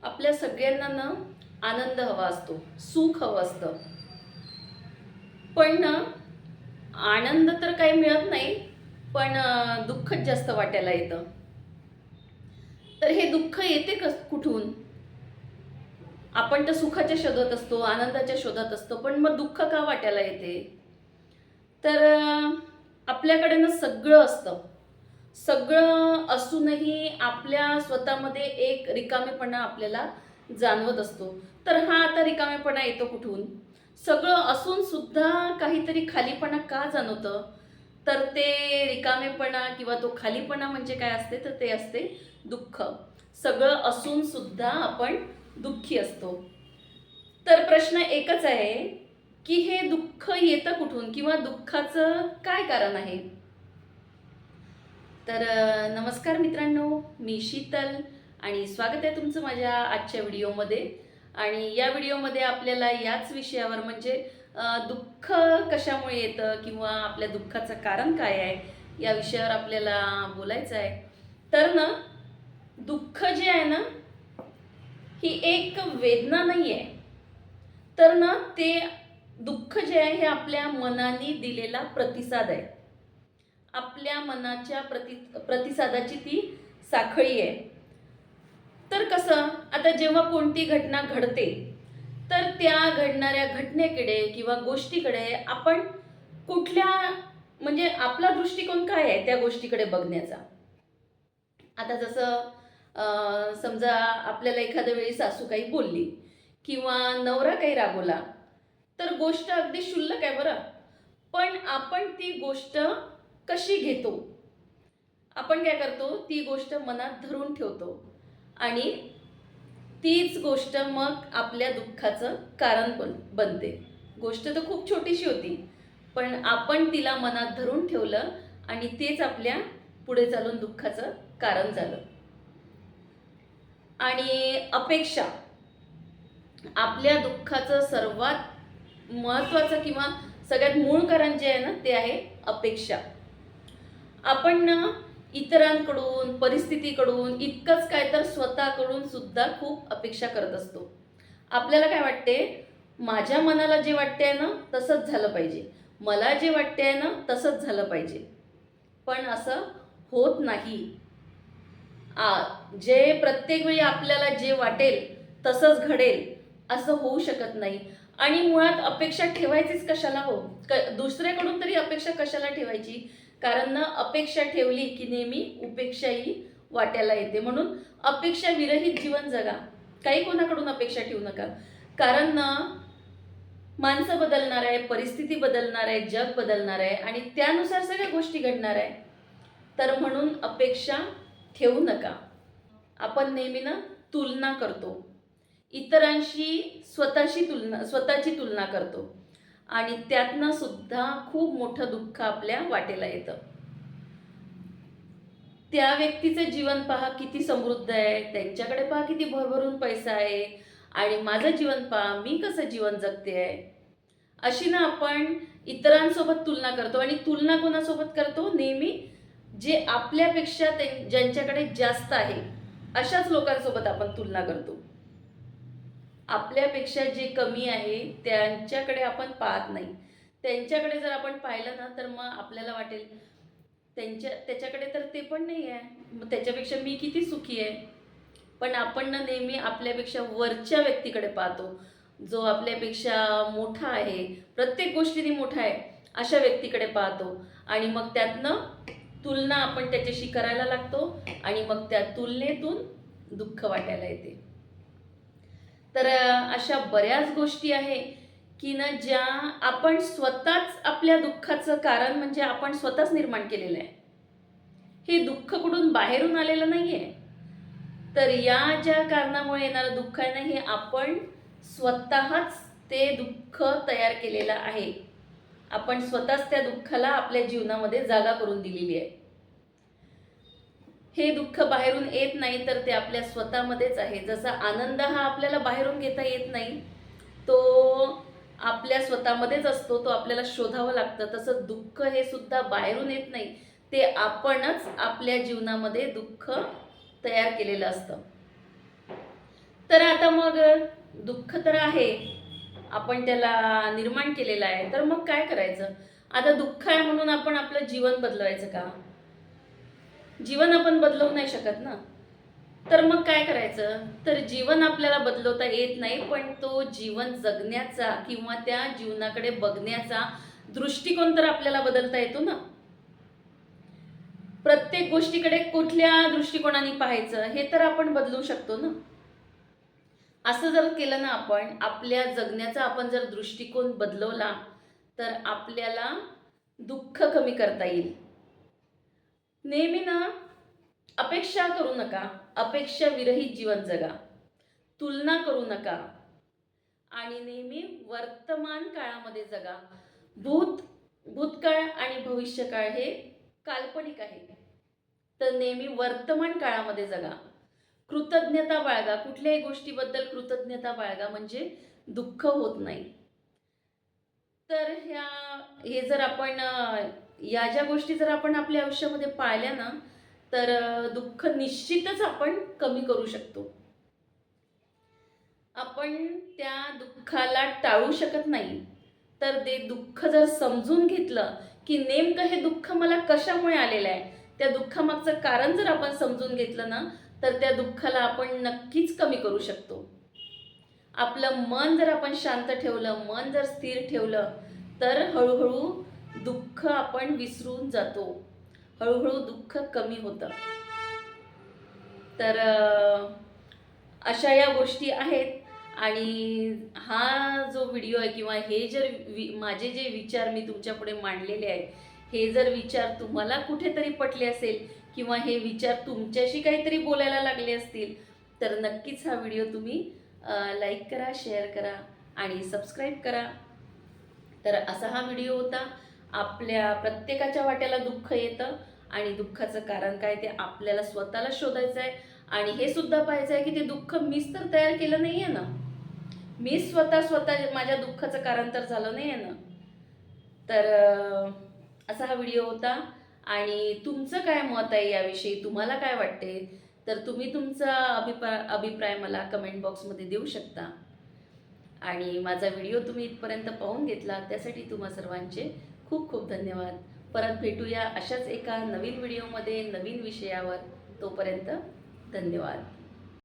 आपल्या सगळ्यांना ना आनंद हवा असतो, सुख हवं असतं. पण ना आनंद तर काही मिळत नाही, पण दुःखच जास्त वाटायला येतं. तर हे दुःख येते कुठून? आपण तर सुखाच्या शोधात असतो, आनंदाच्या शोधात असतो, पण मग दुःख का वाटायला येते? तर आपल्याकडे ना सगळं असतं. सगळं असूनही आपल्या स्वतःमध्ये एक रिकामेपणा आपल्याला जाणवत असतो. तर हा आता रिकामेपणा येतो कुठून? सगळं असून सुद्धा काहीतरी खालीपणा का जाणवतं? तर ते रिकामेपणा किंवा तो खालीपणा म्हणजे काय असते? तर ते असते दुःख. सगळं असून सुद्धा आपण दुःखी असतो. तर प्रश्न एकच आहे, की हे दुःख येतं कुठून किंवा दुःखाचं काय कारण आहे? तर नमस्कार मित्रांनो, मी शीतल आणि स्वागत आहे तुमचं माझ्या आजच्या व्हिडिओमध्ये. आणि या व्हिडिओमध्ये आपल्याला याच विषयावर म्हणजे दुःख कशामुळे येतं किंवा आपल्या दुःखाचं कारण काय आहे या विषयावर आपल्याला बोलायचं आहे. तर ना दुःख जे आहे ना, ही एक वेदना नाही आहे. तर ना ते दुःख जे आहे हे आपल्या मनाने दिलेला प्रतिसाद आहे. आपल्या मनाच्या प्रतिसादाची ती साखळी आहे. तर कसं, आता जेव्हा कोणती घटना घडते, तर त्या घडणाऱ्या घटनेकडे किंवा गोष्टीकडे आपण कुठल्या म्हणजे आपला दृष्टिकोन काय आहे त्या गोष्टीकडे बघण्याचा. आता जसं समजा आपल्याला एखाद्या वेळी सासू काही बोलली किंवा नवरा काही रागवला, तर गोष्ट अगदी क्षुल्लक आहे बरं. पण आपण ती गोष्ट कशी घेतो? आपण काय करतो? ती गोष्ट मनात धरून ठेवतो आणि तीच गोष्ट मग आपल्या दुःखाचं कारण बनते. गोष्ट तर खूप छोटीशी होती, पण आपण तिला मनात धरून ठेवलं आणि तेच आपल्या पुढे चालून दुःखाचं कारण झालं. आणि अपेक्षा आपल्या दुःखाचं सर्वात महत्त्वाचं किंवा सगळ्यात मूळ कारण जे आहे ना, ते आहे अपेक्षा. आपण ना इतरांकडून, परिस्थितीकडून इतकंच काय तर स्वतःकडून सुद्धा खूप अपेक्षा करत असतो. आपल्याला काय वाटते, माझ्या मनाला जे वाटते ना तसंच झालं पाहिजे, मला जे वाटते ना तसंच झालं पाहिजे. पण असं होत नाही. जे प्रत्येक वेळी आपल्याला जे वाटेल तसंच घडेल असं होऊ शकत नाही. आणि मुळात अपेक्षा ठेवायचीच कशाला हो? दुसऱ्याकडून तरी अपेक्षा कशाला ठेवायची? कारण ना अपेक्षा ठेवली की नेहमी उपेक्षाही वाट्याला येते. म्हणून अपेक्षा विरहित जीवन जगा. काही कोणाकडून अपेक्षा ठेवू नका. कारण ना माणसं बदलणार आहे, परिस्थिती बदलणार आहे, जग बदलणार आहे आणि त्यानुसार सगळ्या गोष्टी घडणार आहे. तर म्हणून अपेक्षा ठेवू नका. आपण नेहमी ना तुलना करतो. इतरांशी स्वतःची तुलना करतो आणि त्यातनं सुद्धा खूप मोठं दुःख आपल्या वाटेला येतं. त्या व्यक्तीचं जीवन पहा किती समृद्ध आहे, त्यांच्याकडे पहा किती भरभरून पैसा आहे आणि माझं जीवन पहा मी कसं जीवन जगते आहे. अशी ना आपण इतरांसोबत तुलना करतो आणि तुलना कोणासोबत करतो? नेहमी जे आपल्यापेक्षा ज्यांच्याकडे जास्त आहे अशाच लोकांसोबत आपण तुलना करतो. आपल्यापेक्षा जे कमी आहे त्यांच्याकडे आपण पाहत नाही. त्यांच्याकडे जर आपण पाहिलं ना तर मग आपल्याला वाटेल त्याच्याकडे तर ते पण नाही आहे, मग त्याच्यापेक्षा मी किती सुखी आहे. पण आपण ना नेहमी आपल्यापेक्षा वरच्या व्यक्तीकडे पाहतो, जो आपल्यापेक्षा मोठा आहे, प्रत्येक गोष्टीने मोठा आहे अशा व्यक्तीकडे पाहतो आणि मग त्यातनं तुलना आपण त्याच्याशी करायला लागतो आणि मग त्या तुलनेतून दुःख वाटायला येते. तर अशा बऱ्याच गोष्टी आहे की ना ज्या आपण स्वतःच आपल्या दुःखाचं कारण म्हणजे आपण स्वतःच निर्माण केलेलं आहे. हे दुःख कुठून बाहेरून आलेलं नाही आहे. तर या ज्या कारणामुळे येणारं दुःख आहे ना, हे आपण स्वतःच ते दुःख तयार केलेलं आहे. आपण स्वतःच त्या दुःखाला आपल्या जीवनामध्ये जागा करून दिलेली आहे. हे दुःख बाहेरून येत नाही, तर ते आपल्या स्वतःमध्येच आहे. जसा आनंद हा आपल्याला बाहेरून घेता येत नाही, तो आपल्या स्वतःमध्येच असतो, तो आपल्याला शोधावं लागतं. तसं दुःख हे सुद्धा बाहेरून येत नाही, ते आपणच आपल्या जीवनामध्ये दुःख तयार केलेलं असतं. तर आता मग दुःख तर आहे, आपण त्याला निर्माण केलेलं आहे, तर मग काय करायचं? आता दुःख आहे म्हणून आपण आपलं जीवन बदलवायचं का? जीवन आपण बदलवू नाही शकत ना. तर मग काय करायचं? तर जीवन आपल्याला बदलवता येत नाही, पण तो जीवन जगण्याचा किंवा त्या जीवनाकडे बघण्याचा दृष्टिकोन तर आपल्याला बदलता येतो ना. प्रत्येक गोष्टीकडे कुठल्या दृष्टिकोनाने पाहायचं हे तर आपण बदलू शकतो ना. असं जर केलं ना, आपण आपल्या जगण्याचा आपण जर दृष्टिकोन बदलवला, तर आपल्याला दुःख कमी करता येईल. नेहमी ना अपेक्षा करू नका, अपेक्षा विरहित जीवन जगा, तुलना करू नका आणि नेहमी वर्तमान काळामध्ये जगा. भूतकाळ आणि भविष्यकाळ हे काल्पनिक आहे, तर नेहमी वर्तमान काळामध्ये जगा. कृतज्ञता बाळगा, कुठल्याही गोष्टीबद्दल कृतज्ञता बाळगा, म्हणजे दुःख होत नाही. तर हे जर आपण या ज्या गोष्टी जर आपण आपल्या आयुष्यामध्ये पाळल्या ना, तर दुःख निश्चितच आपण कमी करू शकतो. आपण त्या दुःखाला टाळू शकत नाही, तर ते दुःख जर समजून घेतलं की नेमकं हे दुःख मला कशामुळे आलेलं आहे, त्या दुःखामागचं कारण जर आपण समजून घेतलं ना, तर त्या दुःखाला आपण नक्कीच कमी करू शकतो. आपलं मन जर आपण शांत ठेवलं, मन जर स्थिर ठेवलं, तर हळूहळू दुःख आपण विसरून जातो, हळूहळू दुःख कमी होतं. तर अशा या गोष्टी आहेत. आणि हा जो व्हिडिओ आहे किंवा हे जर माझे जे विचार मी तुमच्यापुढे मांडलेले आहेत, हे जर विचार तुम्हाला कुठेतरी पटले असेल किंवा हे विचार तुमच्याशी काहीतरी बोलायला लागले असतील, तर नक्कीच हा व्हिडिओ तुम्ही लाईक करा, शेअर करा आणि सबस्क्राईब करा. तर असा हा व्हिडिओ होता. आपल्या प्रत्येकाच्या वाट्याला दुःख येतं आणि दुःखाचं कारण काय ते आपल्याला स्वतःला शोधायचं आहे. आणि हे सुद्धा पाहायचं आहे की ते दुःख मीच तर तयार केलं नाही आहे ना, मी स्वतः माझ्या दुःखाचं कारण तर झालं नाही आहे ना. तर असा हा व्हिडिओ होता. आणि तुमचं काय मत आहे याविषयी, तुम्हाला काय वाटते, तर तुम्ही तुमचा अभिप्राय मला कमेंट बॉक्समध्ये देऊ शकता. आणि माझा व्हिडिओ तुम्ही इथपर्यंत पाहून घेतला त्यासाठी तुम्हा सर्वांचे खूप खूप धन्यवाद. परत भेटूया अशाच एका नवीन व्हिडिओमध्ये, नवीन विषयावर. तोपर्यंत धन्यवाद.